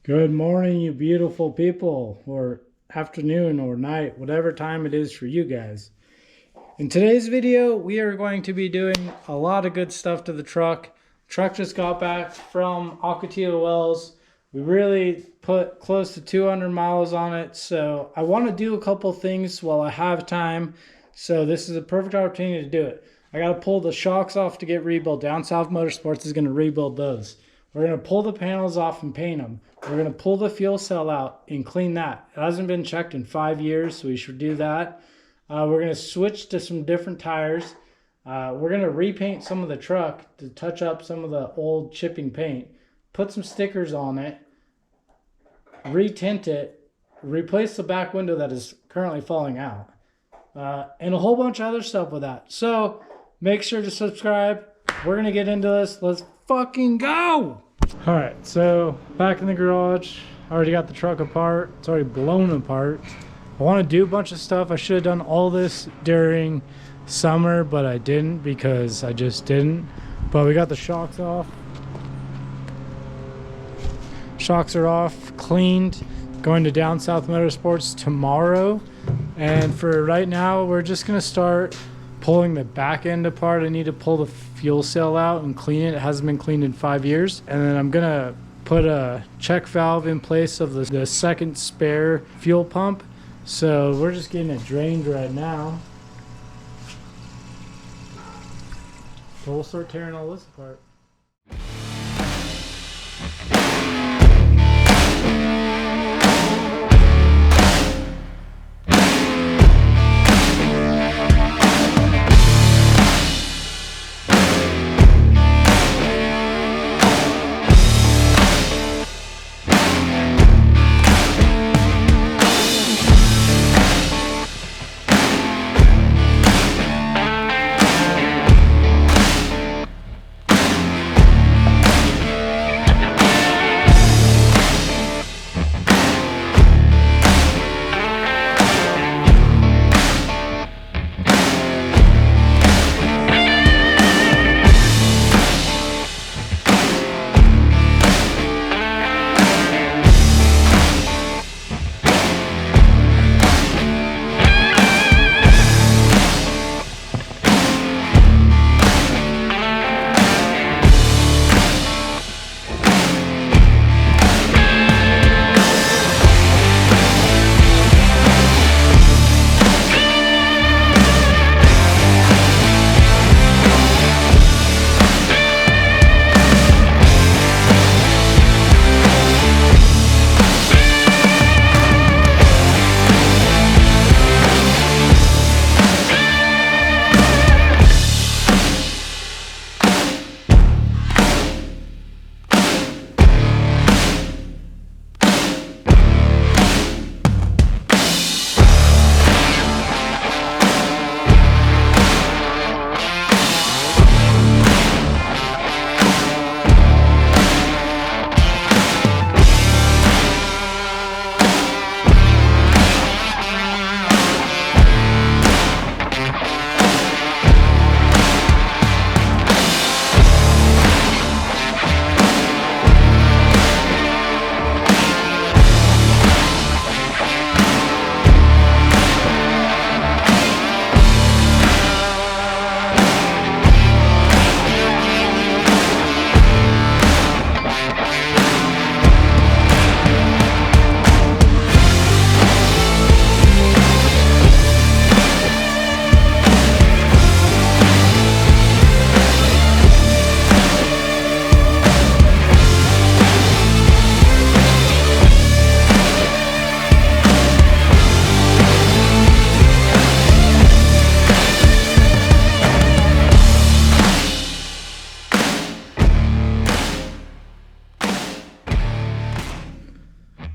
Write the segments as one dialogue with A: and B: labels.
A: Good morning, you beautiful people, or afternoon or night, whatever time it is for you guys. In today's video, we are going to be doing a lot of good stuff to the truck. Truck just got back from Ocotillo Wells. We really put close to 200 miles on it, so I want to do a couple things while I have time. So this is a perfect opportunity to do it. I got to pull the shocks off to get rebuilt. DownSouth Motorsports is going to rebuild those. We're going to pull the panels off and paint them. We're going to pull the fuel cell out and clean that. It hasn't been checked in 5 years, so we should do that. We're going to switch to some different tires. We're going to repaint some of the truck to touch up some of the old chipping paint. Put some stickers on it. Retint it. Replace the back window that is currently falling out. And a whole bunch of other stuff with that. So make sure to subscribe. We're going to get into this. Let's fucking go! Alright, so back in the garage. I already got the truck apart. It's already blown apart. I want to do a bunch of stuff. I should have done all this during summer, but I didn't because I just didn't. But we got the shocks off. Shocks are off, cleaned. Going to DownSouth Motorsports tomorrow. And for right now, we're just going to start pulling the back end apart. I need to pull the fuel cell out and clean it. It hasn't been cleaned in 5 years. And then I'm going to put a check valve in place of the second spare fuel pump. So we're just getting it drained right now. So we'll start tearing all this apart.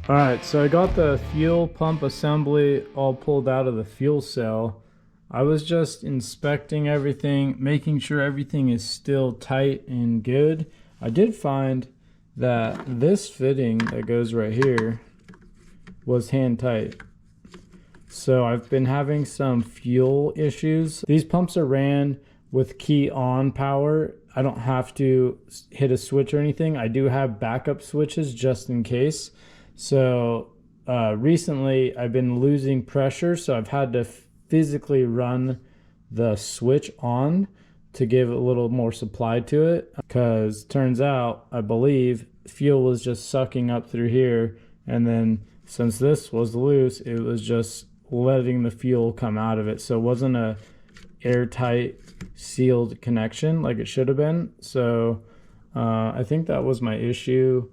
A: Alright, so I got the fuel pump assembly all pulled out of the fuel cell. I was just inspecting everything, making sure everything is still tight and good. I did find that this fitting that goes right here was hand tight. So I've been having some fuel issues. These pumps are ran with key on power. I don't have to hit a switch or anything. I do have backup switches just in case. So recently I've been losing pressure, so I've had to physically run the switch on to give a little more supply to it, because turns out, I believe, fuel was just sucking up through here, and then since this was loose, it was just letting the fuel come out of it. So it wasn't a airtight sealed connection like it should have been. So I think that was my issue.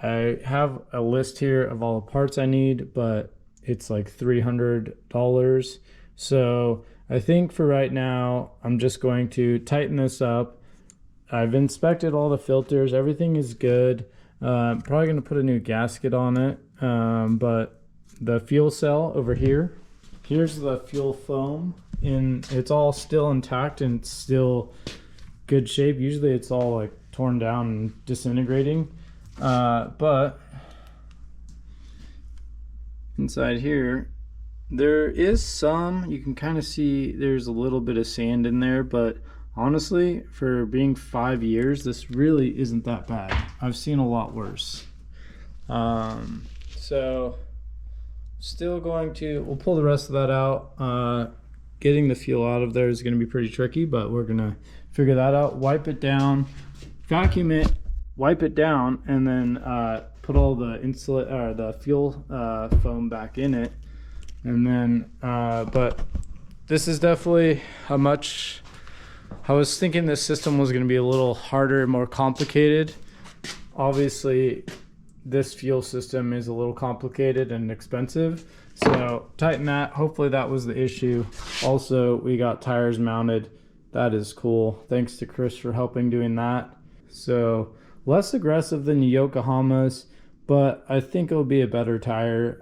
A: I have a list here of all the parts I need, but it's like $300. So I think for right now, I'm just going to tighten this up. I've inspected all the filters. Everything is good. I'm probably going to put a new gasket on it. But the fuel cell over here, here's the fuel foam. And it's all still intact and it's still good shape. Usually it's all like torn down and disintegrating. But inside here, there is some, you can kind of see there's a little bit of sand in there, but honestly, for being 5 years, this really isn't that bad. I've seen a lot worse. So still going to, we'll pull the rest of that out. Getting the fuel out of there is going to be pretty tricky, but we're going to figure that out. Wipe it down, vacuum it, wipe it down, and then put all the the fuel foam back in it. And then, but this is definitely a much, I was thinking this system was going to be a little harder, more complicated. Obviously, this fuel system is a little complicated and expensive. So tighten that. Hopefully that was the issue. Also, we got tires mounted. That is cool. Thanks to Chris for helping doing that. So less aggressive than the Yokohamas, but I think it'll be a better tire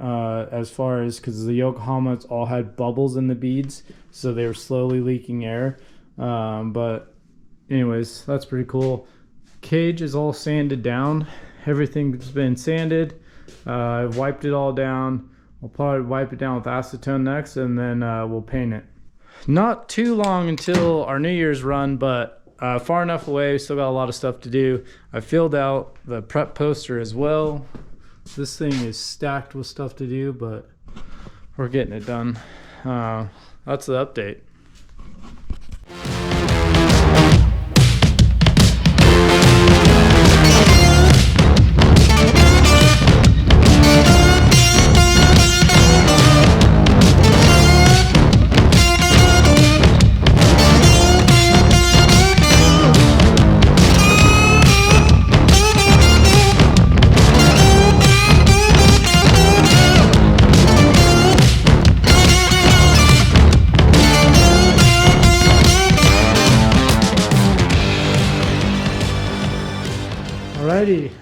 A: as far as, because the Yokohamas all had bubbles in the beads, so they were slowly leaking air. But anyways, that's pretty cool. Cage is all sanded down. Everything's been sanded. I've wiped it all down. I'll probably wipe it down with acetone next, and then we'll paint it. Not too long until our New Year's run, but far enough away. We still got a lot of stuff to do. I filled out the prep poster as well. This thing is stacked with stuff to do, but we're getting it done. That's the update.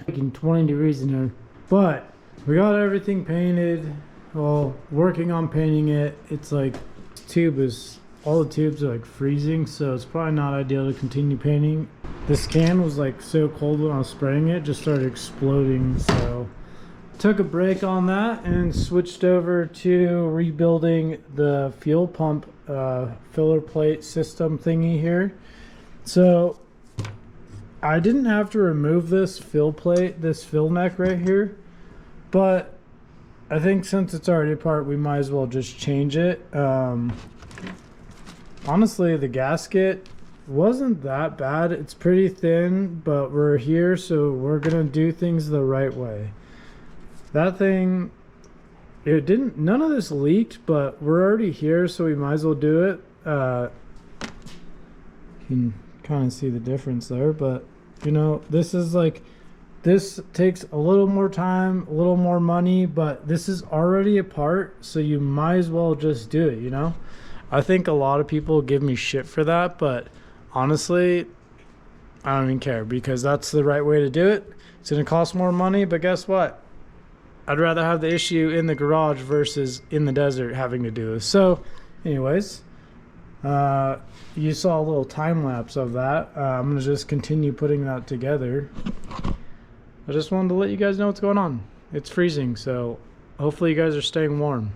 A: Making 20 degrees in there, but we got everything painted. Well, working on painting it. It's like all the tubes are like freezing, so it's probably not ideal to continue painting. This can was like so cold when I was spraying it, just started exploding. So took a break on that and switched over to rebuilding the fuel pump filler plate system thingy here. So I didn't have to remove this fill plate, this fill neck right here, but I think since it's already apart, we might as well just change it. Honestly, the gasket wasn't that bad. It's pretty thin, but we're here, so we're gonna do things the right way. That thing, none of this leaked, but we're already here, so we might as well do it. You can kind of see the difference there, but you know, this takes a little more time, a little more money, but this is already apart, so you might as well just do it, you know? I think a lot of people give me shit for that, but honestly, I don't even care, because that's the right way to do it. It's going to cost more money, but guess what? I'd rather have the issue in the garage versus in the desert having to do this. So anyways, you saw a little time lapse of that. I'm going to just continue putting that together. I just wanted to let you guys know what's going on. It's freezing, so hopefully you guys are staying warm.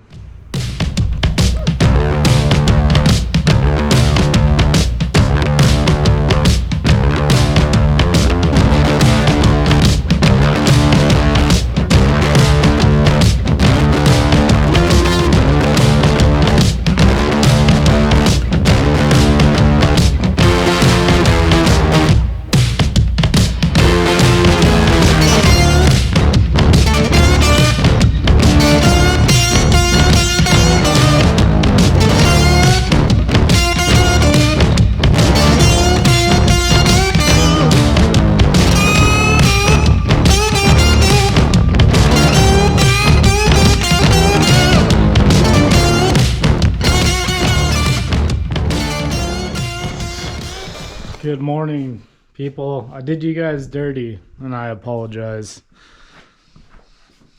A: Good morning, people. I did you guys dirty and I apologize.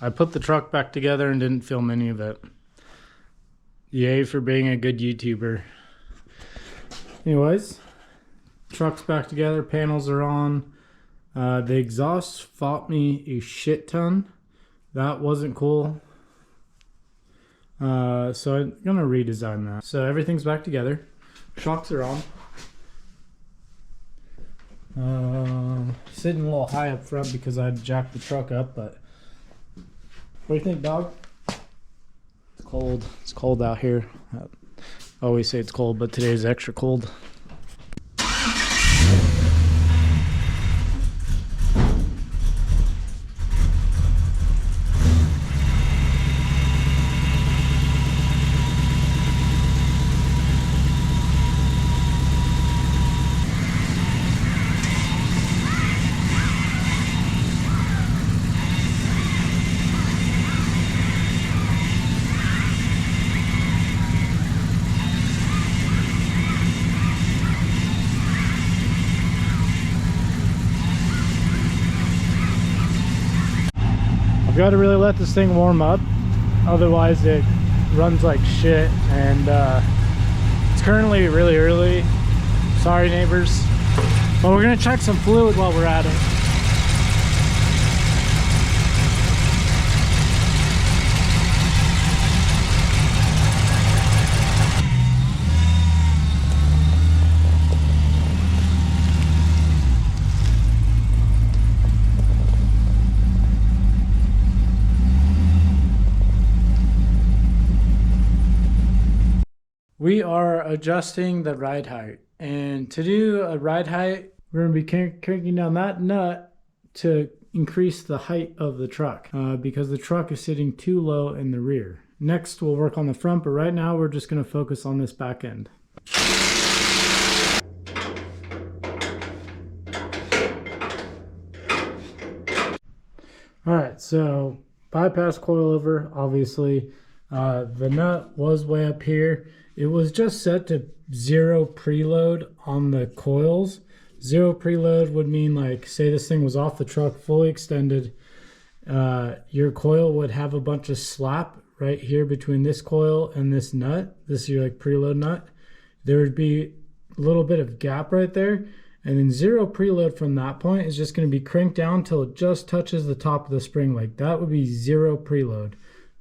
A: I put the truck back together and didn't film any of it. Yay for being a good YouTuber. Anyways, truck's back together, panels are on. The exhaust fought me a shit ton. That wasn't cool. So I'm gonna redesign that. So everything's back together. Shocks are on. Sitting a little high up front because I jacked the truck up, but what do you think, dog? It's cold. It's cold out here. I always say it's cold, but today's extra cold. I've got to really let this thing warm up, otherwise it runs like shit. And it's currently really early, sorry neighbors, but we're gonna check some fluid while we're at it. We are adjusting the ride height, and to do a ride height, we're going to be cranking down that nut to increase the height of the truck because the truck is sitting too low in the rear. Next, we'll work on the front, but right now we're just going to focus on this back end. All right, so bypass coilover, obviously. The nut was way up here. It was just set to 0 preload on the coils. 0 preload would mean, like, say this thing was off the truck, fully extended. Your coil would have a bunch of slap right here between this coil and this nut. This is your like preload nut. There would be a little bit of gap right there. And then 0 preload from that point is just going to be cranked down till it just touches the top of the spring. Like that would be 0 preload.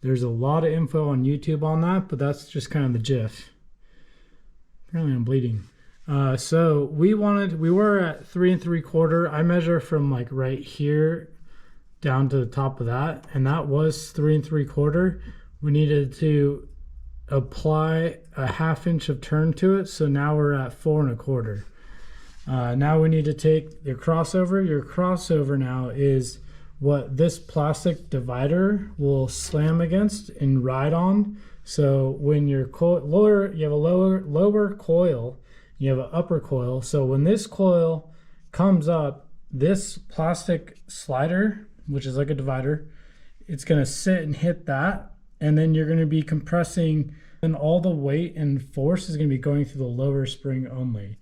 A: There's a lot of info on YouTube on that, but that's just kind of the gist. Apparently I'm bleeding. So we were at 3 3/4. I measure from like right here down to the top of that, and that was 3 3/4. We needed to apply a 1/2 inch of turn to it, so now we're at 4 1/4. Now we need to take your crossover. Your crossover now is what this plastic divider will slam against and ride on. So when your you have a lower coil, you have an upper coil. So when this coil comes up, this plastic slider, which is like a divider, it's going to sit and hit that, and then you're going to be compressing, and all the weight and force is going to be going through the lower spring only.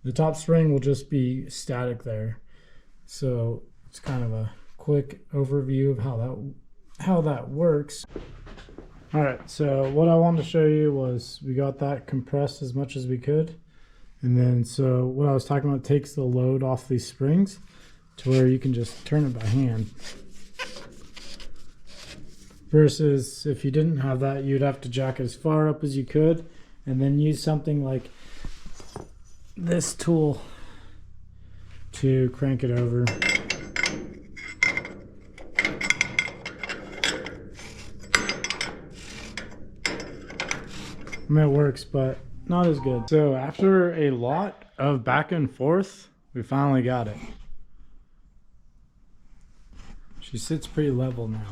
A: The top spring will just be static there. So it's kind of a quick overview of how that works. All right, so what I wanted to show you was we got that compressed as much as we could, and then so what I was talking about takes the load off these springs to where you can just turn it by hand, versus if you didn't have that, you'd have to jack it as far up as you could and then use something like this tool to crank it over. I mean, it works, but not as good. So after a lot of back and forth, we finally got it. She sits pretty level now.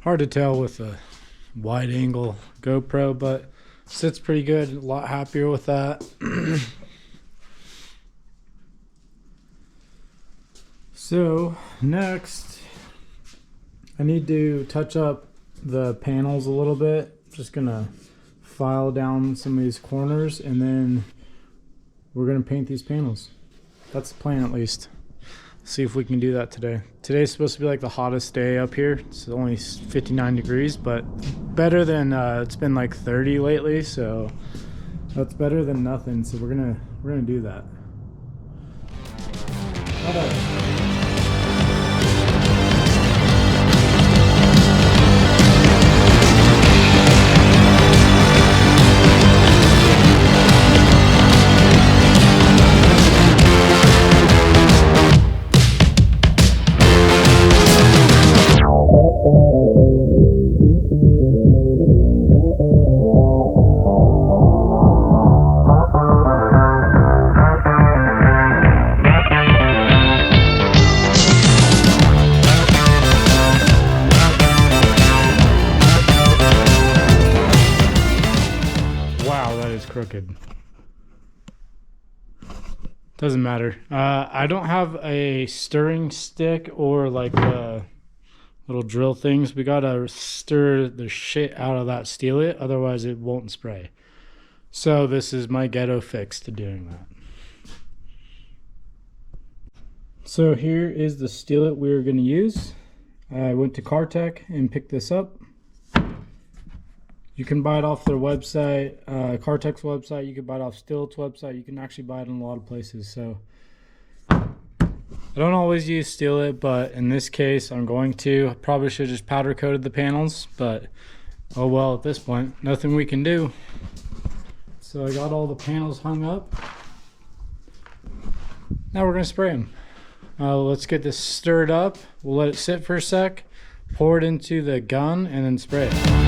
A: Hard to tell with a wide angle GoPro, but sits pretty good. A lot happier with that. So next, I need to touch up the panels a little bit. just gonna file down some of these corners, and then we're gonna paint these panels. That's the plan, at least. See if we can do that today. Today's supposed to be like the hottest day up here. It's only 59 degrees, but better than it's been like 30 lately, so that's better than nothing. So we're gonna do that. Crooked. Doesn't matter. I don't have a stirring stick or like little drill things. We gotta stir the shit out of that steelet, otherwise it won't spray. So this is my ghetto fix to doing that. So here is the steelet we're gonna use. I went to Cartech and picked this up. You can buy it off their website, Cartech's website. You can buy it off Steelet's website. You can actually buy it in a lot of places. So I don't always use Steelet, but in this case, I'm going to. I probably should have just powder coated the panels, but oh well, at this point, nothing we can do. So I got all the panels hung up. Now we're gonna spray them. Let's get this stirred up. We'll let it sit for a sec, pour it into the gun, and then spray it.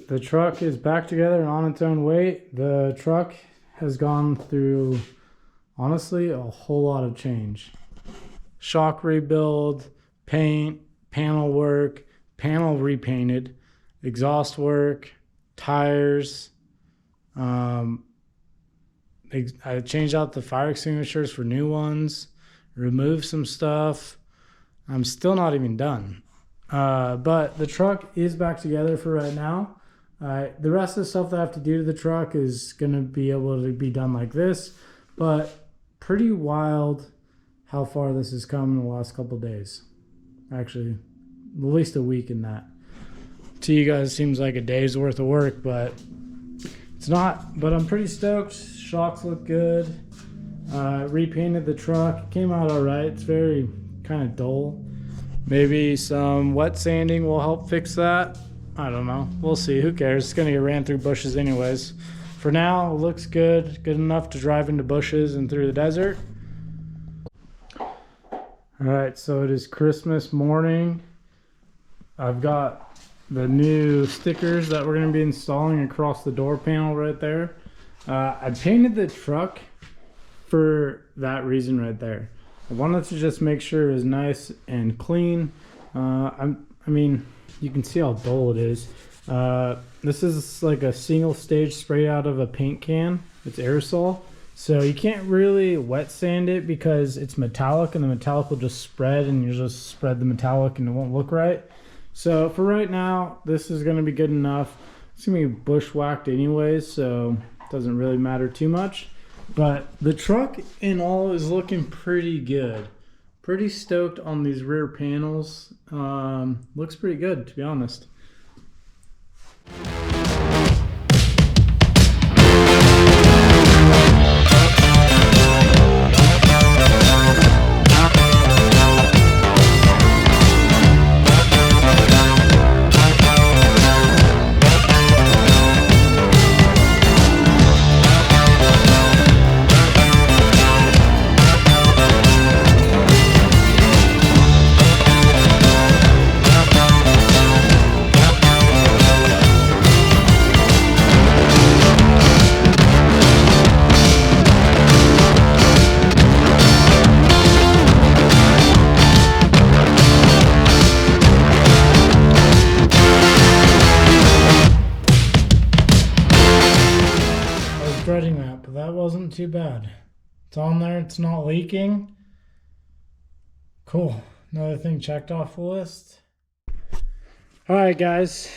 A: The truck is back together and on its own weight. The truck has gone through, honestly, a whole lot of change. Shock rebuild, paint, panel work, panel repainted, exhaust work, tires. I changed out the fire extinguishers for new ones, removed some stuff. I'm still not even done. But the truck is back together for right now. The rest of the stuff that I have to do to the truck is going to be able to be done like this, but pretty wild how far this has come in the last couple of days. Actually, at least a week in that. To you guys, it seems like a day's worth of work, but it's not. But I'm pretty stoked. Shocks look good. Repainted the truck. Came out all right. It's very kind of dull. Maybe some wet sanding will help fix that. I don't know. We'll see. Who cares? It's going to get ran through bushes anyways. For now, it looks good. Good enough to drive into bushes and through the desert. All right, so it is Christmas morning. I've got the new stickers that we're going to be installing across the door panel right there. I painted the truck for that reason right there. I wanted to just make sure it was nice and clean. I mean, you can see how dull it is. This is like a single stage spray out of a paint can. It's aerosol. So you can't really wet sand it because it's metallic, and the metallic will just spread, and you just spread the metallic and it won't look right. So for right now, this is going to be good enough. It's going to be bushwhacked anyways, so it doesn't really matter too much. But the truck in all is looking pretty good. Pretty stoked on these rear panels. Looks pretty good, to be honest. Dreading that, but that wasn't too bad. It's on there, it's not leaking. Cool. Another thing checked off the list. Alright guys,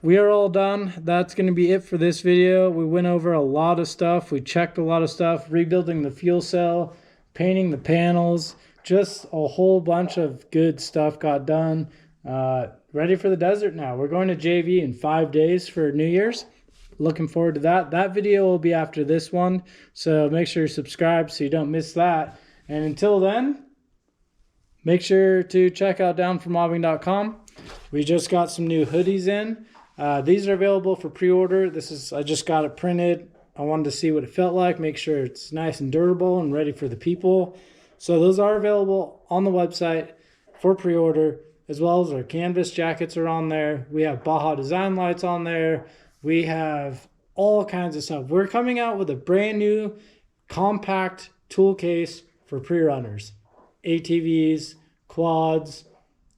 A: we are all done. That's going to be it for this video. We went over a lot of stuff. We checked a lot of stuff. Rebuilding the fuel cell, painting the panels, just a whole bunch of good stuff got done. Ready for the desert now. We're going to JV in 5 days for New Year's. Looking forward to that. That video will be after this one, so make sure you subscribe so you don't miss that. And until then, make sure to check out downformobbing.com. We just got some new hoodies in. These are available for pre-order. I just got it printed. I wanted to see what it felt like, make sure it's nice and durable and ready for the people. So those are available on the website for pre-order, as well as our canvas jackets are on there. We have Baja design lights on there. We have all kinds of stuff. We're coming out with a brand new compact tool case for pre-runners, ATVs, quads,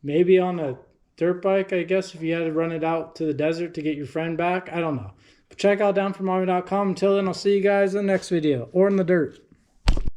A: maybe on a dirt bike, I guess, if you had to run it out to the desert to get your friend back. I don't know. But check out downformobbing.com. Until then, I'll see you guys in the next video or in the dirt.